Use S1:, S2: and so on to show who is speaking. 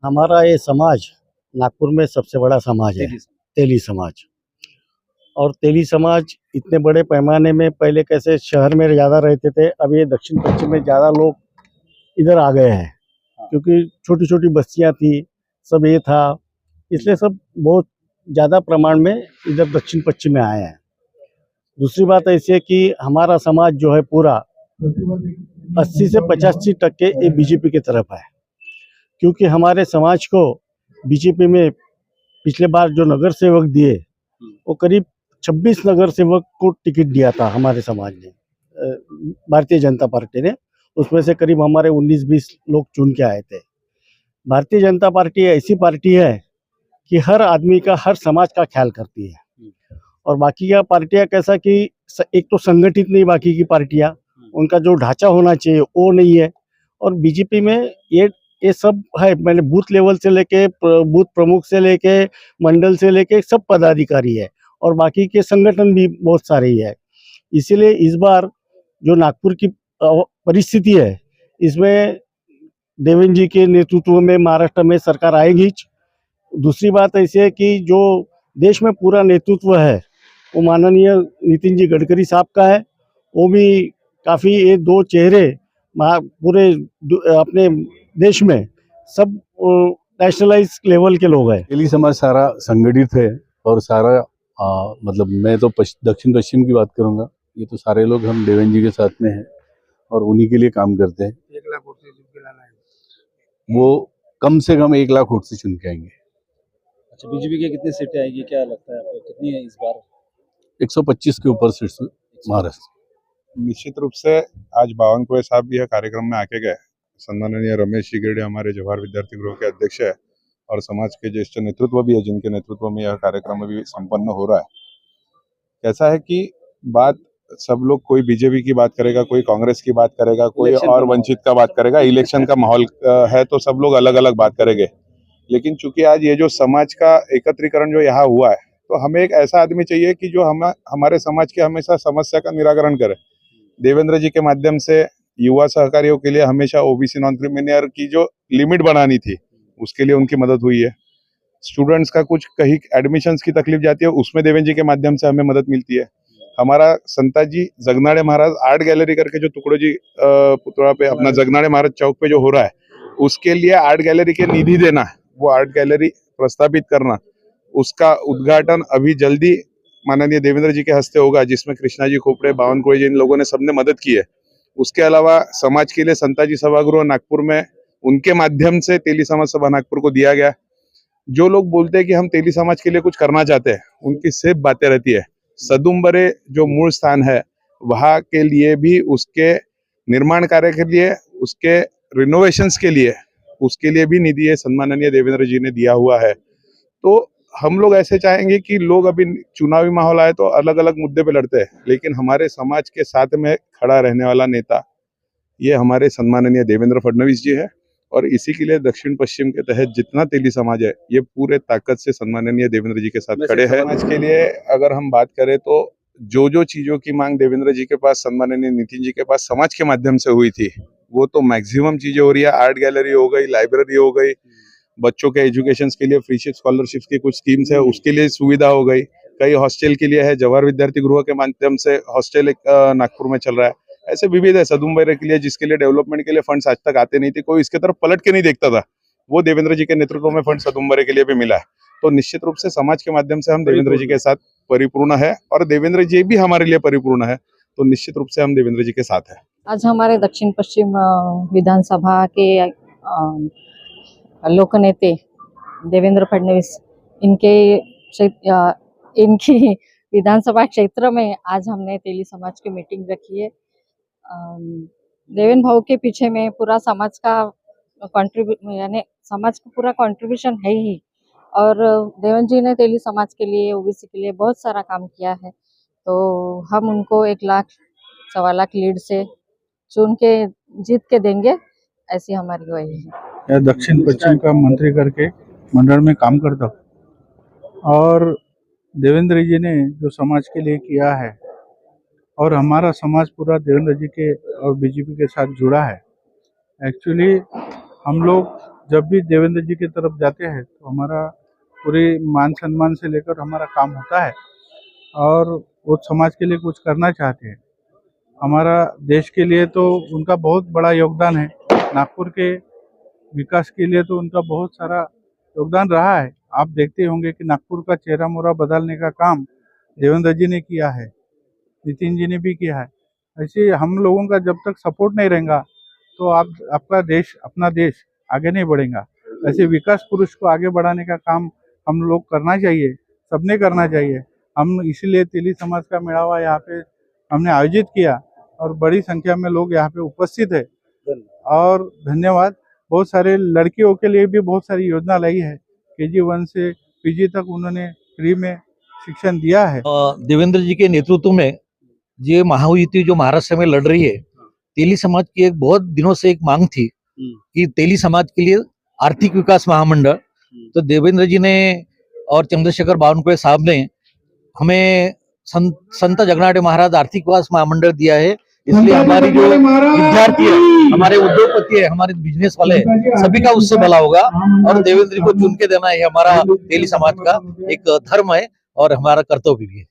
S1: हमारा ये समाज नागपुर में सबसे बड़ा समाज है, तेली समाज। और तेली समाज इतने बड़े पैमाने में पहले कैसे शहर में ज़्यादा रहते थे, अब ये दक्षिण पश्चिम में ज़्यादा लोग इधर आ गए हैं, क्योंकि छोटी छोटी बस्तियां थी, सब ये था, इसलिए सब बहुत ज़्यादा प्रमाण में इधर दक्षिण पश्चिम में आए हैं। दूसरी बात ऐसी है कि हमारा समाज जो है पूरा 80 से 85% ये बीजेपी की तरफ है, क्योंकि हमारे समाज को बीजेपी में पिछले बार जो नगर सेवक दिए वो करीब 26 नगर सेवक को टिकट दिया था हमारे समाज ने, भारतीय जनता पार्टी ने। उसमें से करीब हमारे 19-20 लोग चुन के आए थे। भारतीय जनता पार्टी ऐसी पार्टी है कि हर आदमी का, हर समाज का ख्याल करती है। और बाकी का पार्टियां कैसा कि एक तो संगठित नहीं, बाकी की पार्टियां, उनका जो ढांचा होना चाहिए वो नहीं है। और बीजेपी में ये सब है, मैंने बूथ लेवल से लेके, बूथ प्रमुख से लेके, मंडल से लेके सब पदाधिकारी है, और बाकी के संगठन भी बहुत सारे ही है। इसीलिए इस बार जो नागपुर की परिस्थिति है, इसमें देवेंद्र जी के नेतृत्व में महाराष्ट्र में सरकार आएगी। दूसरी बात ऐसी है कि जो देश में पूरा नेतृत्व है वो माननीय नितिन जी गडकरी साहब का है। वो भी काफ़ी, ये दो चेहरे पूरे अपने देश में सब नेशनलाइज लेवल के लोग हैं।
S2: तेली समाज सारा संगठित है और सारा मतलब मैं तो दक्षिण पश्चिम की बात करूंगा, ये तो सारे लोग हम देवेंद्र जी के साथ में हैं और उन्हीं के लिए काम करते हैं।
S3: 1 लाख वोट से चुन के लाना है,
S2: वो कम से कम 1 लाख वोट से चुन के आएंगे।
S4: अच्छा, बीजेपी की कितनी सीटें आएगी, क्या लगता है आपको, कितनी है इस बार?
S2: 125 के ऊपर सीट्स महाराष्ट्र।
S5: निश्चित रूप से आज बावनकुळे साहब भी यह कार्यक्रम में आके गए। सम्माननीय रमेश शिगेड़े हमारे जवाहर विद्यार्थी गृह के अध्यक्ष है और समाज के ज्येष्ठ नेतृत्व भी है, जिनके नेतृत्व में यह कार्यक्रम अभी संपन्न हो रहा है। कैसा है कि बात सब लोग, कोई बीजेपी की बात करेगा, कोई कांग्रेस की बात करेगा, कोई और वंचित का बात करेगा। इलेक्शन का माहौल है तो सब लोग अलग अलग बात करेंगे, लेकिन चूंकि आज ये जो समाज का एकत्रीकरण जो यहाँ हुआ है, तो हमें एक ऐसा आदमी चाहिए कि जो हमारे समाज के हमेशा समस्या का निराकरण करे। देवेंद्र जी के माध्यम से युवा सहकारियों के लिए हमेशा ओबीसी नॉन क्रिमिनल की जो लिमिट बनानी थी, उसके लिए उनकी मदद हुई है। स्टूडेंट्स का कुछ कहीं एडमिशंस की तकलीफ जाती है, उसमें देवेंद्र जी के माध्यम से हमें मदद मिलती है। हमारा संताजी जगनाड़े महाराज आर्ट गैलरी करके जो टुकड़ो जी पुतला पे अपना जगनाड़े महाराज चौक पे जो हो रहा है, उसके लिए आर्ट गैलरी के निधि देना, वो आर्ट गैलरी प्रस्तावित करना, उसका उद्घाटन अभी जल्दी माननीय देवेंद्र जी के हस्ते होगा, जिसमें कृष्णा जी खोपड़े, बावनकुळे जी, इन लोगों ने सबने मदद की है। उसके अलावा समाज के लिए संताजी सभागृह नागपुर में उनके माध्यम से तेली समाज सभा नागपुर को दिया गया। जो लोग बोलते हैं कि हम तेली समाज के लिए कुछ करना चाहते हैं, उनकी सिर्फ बातें रहती है। सदुम्बरे जो मूल स्थान है, वहां के लिए भी, उसके निर्माण कार्य के लिए, उसके रिनोवेशंस के लिए, उसके लिए भी निधि सम्माननीय देवेंद्र जी ने दिया हुआ है। तो हम लोग ऐसे चाहेंगे कि लोग, अभी चुनावी माहौल आए तो अलग अलग मुद्दे पे लड़ते हैं, लेकिन हमारे समाज के साथ में खड़ा रहने वाला नेता ये हमारे सम्माननीय देवेंद्र फडणवीस जी है। और इसी के लिए दक्षिण पश्चिम के तहत जितना तेली समाज है, ये पूरे ताकत से सम्माननीय देवेंद्र जी के साथ खड़े हैं। समाज के लिए अगर हम बात करें तो जो चीजों की मांग देवेंद्र जी के पास, सम्माननीय नितिन जी के पास समाज के माध्यम से हुई थी, वो तो मैक्सिमम चीजें हो रही है। आर्ट गैलरी हो गई, लाइब्रेरी हो गई, बच्चों के एजुकेशन के लिए फ्री स्कॉलरशिप की कुछ स्कीम्स है, उसके लिए सुविधा हो गई। कई हॉस्टल के लिए है, जवाहर विद्यार्थी गृह के माध्यम से हॉस्टल एक नागपुर में चल रहा है। ऐसे विविध है। सदुम्बरे के लिए, जिसके लिए डेवलपमेंट के लिए फंड्स आज तक आते नहीं थे, कोई इसके तरफ पलट के नहीं देखता था, वो देवेंद्र जी के नेतृत्व में फंड सदुम्बरे के लिए भी मिला है। तो निश्चित रूप से समाज के माध्यम से हम देवेंद्र जी के साथ परिपूर्ण है, और देवेंद्र जी भी हमारे लिए परिपूर्ण है, तो निश्चित रूप से हम देवेंद्र जी के साथ है।
S6: आज हमारे दक्षिण पश्चिम विधानसभा के लोकनेते देवेंद्र फडणवीस, इनकी विधानसभा क्षेत्र में आज हमने तेली समाज की मीटिंग रखी है। देवेंद्र भाऊ के पीछे में पूरा समाज का यानी समाज का पूरा कंट्रीब्यूशन है ही, और देवेंद्र जी ने तेली समाज के लिए, ओबीसी के लिए बहुत सारा काम किया है। तो हम उनको 1 लाख, 1.25 लाख लीड से चुन के जीत के देंगे, ऐसी हमारी वही है।
S3: दक्षिण पश्चिम का मंत्री करके मंडल में काम करता हूँ, और देवेंद्र जी ने जो समाज के लिए किया है, और हमारा समाज पूरा देवेंद्र जी के और बीजेपी के साथ जुड़ा है। एक्चुअली हम लोग जब भी देवेंद्र जी की तरफ जाते हैं तो हमारा पूरे मान सम्मान से लेकर हमारा काम होता है और वो समाज के लिए कुछ करना चाहते हैं। हमारा देश के लिए तो उनका बहुत बड़ा योगदान है, नागपुर के विकास के लिए तो उनका बहुत सारा योगदान रहा है। आप देखते होंगे कि नागपुर का चेहरा मोहरा बदलने का काम देवेंद्र जी ने किया है, नितिन जी ने भी किया है। ऐसे हम लोगों का जब तक सपोर्ट नहीं रहेगा तो आपका देश, अपना देश आगे नहीं बढ़ेगा। ऐसे विकास पुरुष को आगे बढ़ाने का काम हम लोग करना चाहिए, सबने करना चाहिए। हम इसीलिए तेली समाज का मेळावा यहाँ पे हमने आयोजित किया और बड़ी संख्या में लोग यहाँ पे उपस्थित है। और धन्यवाद। बहुत सारे लड़कियों के लिए भी बहुत सारी योजना लाई है, KG1 से PG तक उन्होंने फ्री में शिक्षण दिया है।
S7: देवेंद्र जी के नेतृत्व में ये महायुति जो महाराष्ट्र में लड़ रही है, तेली समाज की एक बहुत दिनों से एक मांग थी कि तेली समाज के लिए आर्थिक विकास महामंडल, तो देवेंद्र जी ने और चंद्रशेखर बावनकुळे साहब ने हमें संत जगन्नाथ महाराज आर्थिक विकास महामंडल दिया है। इसलिए हमारी जो विद्यार्थी है, हमारे उद्योगपति है, हमारे बिजनेस वाले हैं, सभी का उससे भला होगा और देवेंद्र जी को चुन के देना ये हमारा तेली समाज का एक धर्म है और हमारा कर्तव्य भी है।